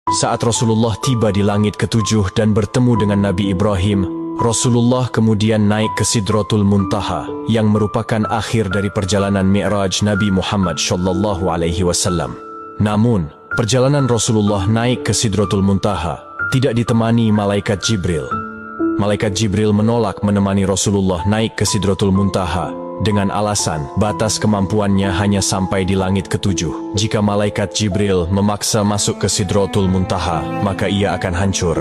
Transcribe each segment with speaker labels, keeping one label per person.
Speaker 1: Saat Rasulullah tiba di langit ketujuh dan bertemu dengan Nabi Ibrahim, Rasulullah kemudian naik ke Sidratul Muntaha, yang merupakan akhir dari perjalanan Mi'raj Nabi Muhammad SAW. Namun, perjalanan Rasulullah naik ke Sidratul Muntaha tidak ditemani Malaikat Jibril. Malaikat Jibril menolak menemani Rasulullah naik ke Sidratul Muntaha dengan alasan batas kemampuannya hanya sampai di langit ketujuh. Jika Malaikat Jibril memaksa masuk ke Sidratul Muntaha, maka ia akan hancur.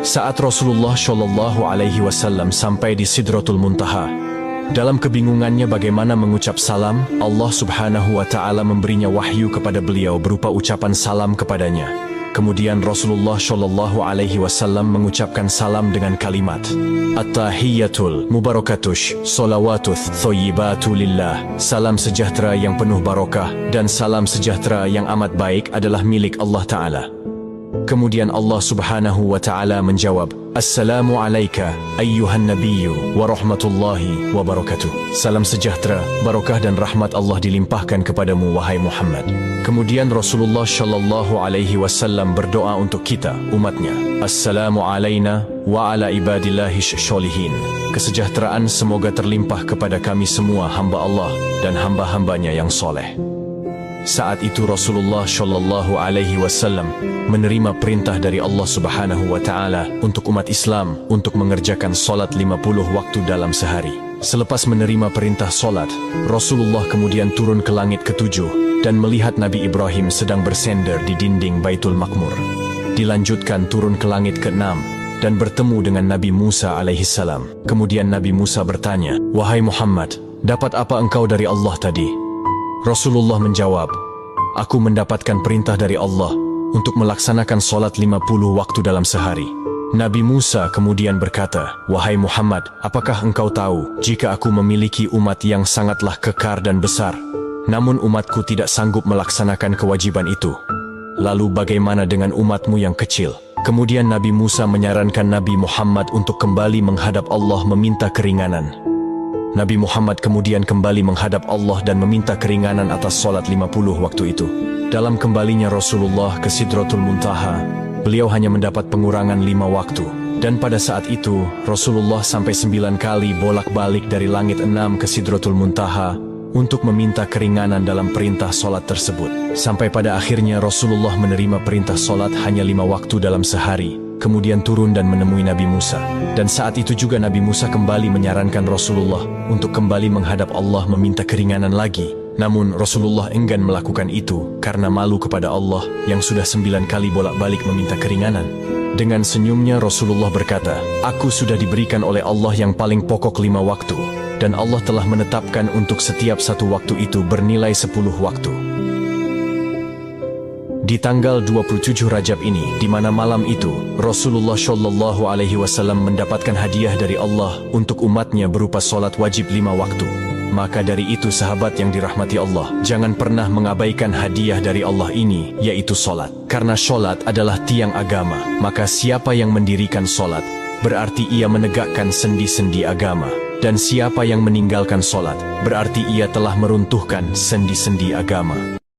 Speaker 1: Saat Rasulullah SAW sampai di Sidratul Muntaha, dalam kebingungannya bagaimana mengucap salam, Allah Subhanahu wa Ta'ala memberinya wahyu kepada beliau berupa ucapan salam kepadanya. Kemudian Rasulullah SAW mengucapkan salam dengan kalimat At-tahiyyatul mubarakatush solawatuth thoyyibatu lillah. Salam sejahtera yang penuh barokah dan salam sejahtera yang amat baik adalah milik Allah Ta'ala. Kemudian Allah Subhanahu wa Ta'ala menjawab, Assalamu alayka ayyuhan nabiyyu wa rahmatullahi wa barakatuh. Salam sejahtera, barokah dan rahmat Allah dilimpahkan kepadamu wahai Muhammad. Kemudian Rasulullah SAW berdoa untuk kita, umatnya. Assalamu alayna wa ala ibadillahi sholihin. Kesejahteraan semoga terlimpah kepada kami semua hamba Allah dan hamba-hambanya yang soleh. Saat itu Rasulullah SAW menerima perintah dari Allah Subhanahu wa Ta'ala untuk umat Islam untuk mengerjakan solat 50 waktu dalam sehari. Selepas menerima perintah solat, Rasulullah kemudian turun ke langit ketujuh dan melihat Nabi Ibrahim sedang bersender di dinding Baitul Maqmur. Dilanjutkan turun ke langit ke-6 dan bertemu dengan Nabi Musa alaihissalam. Kemudian Nabi Musa bertanya, Wahai Muhammad, dapat apa engkau dari Allah tadi? Rasulullah menjawab, Aku mendapatkan perintah dari Allah untuk melaksanakan solat 50 waktu dalam sehari. Nabi Musa kemudian berkata, Wahai Muhammad, apakah engkau tahu jika aku memiliki umat yang sangatlah kekar dan besar, namun umatku tidak sanggup melaksanakan kewajiban itu? Lalu bagaimana dengan umatmu yang kecil? Kemudian Nabi Musa menyarankan Nabi Muhammad untuk kembali menghadap Allah meminta keringanan. Nabi Muhammad kemudian kembali menghadap Allah dan meminta keringanan atas solat 50 waktu itu. Dalam kembalinya Rasulullah ke Sidratul Muntaha, beliau hanya mendapat pengurangan 5 waktu. Dan pada saat itu, Rasulullah sampai 9 kali bolak-balik dari langit 6 ke Sidratul Muntaha untuk meminta keringanan dalam perintah solat tersebut. Sampai pada akhirnya Rasulullah menerima perintah solat hanya 5 waktu dalam sehari. Kemudian turun dan menemui Nabi Musa. Dan saat itu juga Nabi Musa kembali menyarankan Rasulullah untuk kembali menghadap Allah meminta keringanan lagi. Namun Rasulullah enggan melakukan itu karena malu kepada Allah yang sudah 9 kali bolak-balik meminta keringanan. Dengan senyumnya Rasulullah berkata, Aku sudah diberikan oleh Allah yang paling pokok 5 waktu. Dan Allah telah menetapkan untuk setiap satu waktu itu bernilai 10 waktu. Di tanggal 27 Rajab ini, di mana malam itu, Rasulullah SAW mendapatkan hadiah dari Allah untuk umatnya berupa solat wajib 5 waktu. Maka dari itu sahabat yang dirahmati Allah, jangan pernah mengabaikan hadiah dari Allah ini, yaitu solat. Karena solat adalah tiang agama, maka siapa yang mendirikan solat, berarti ia menegakkan sendi-sendi agama. Dan siapa yang meninggalkan solat, berarti ia telah meruntuhkan sendi-sendi agama.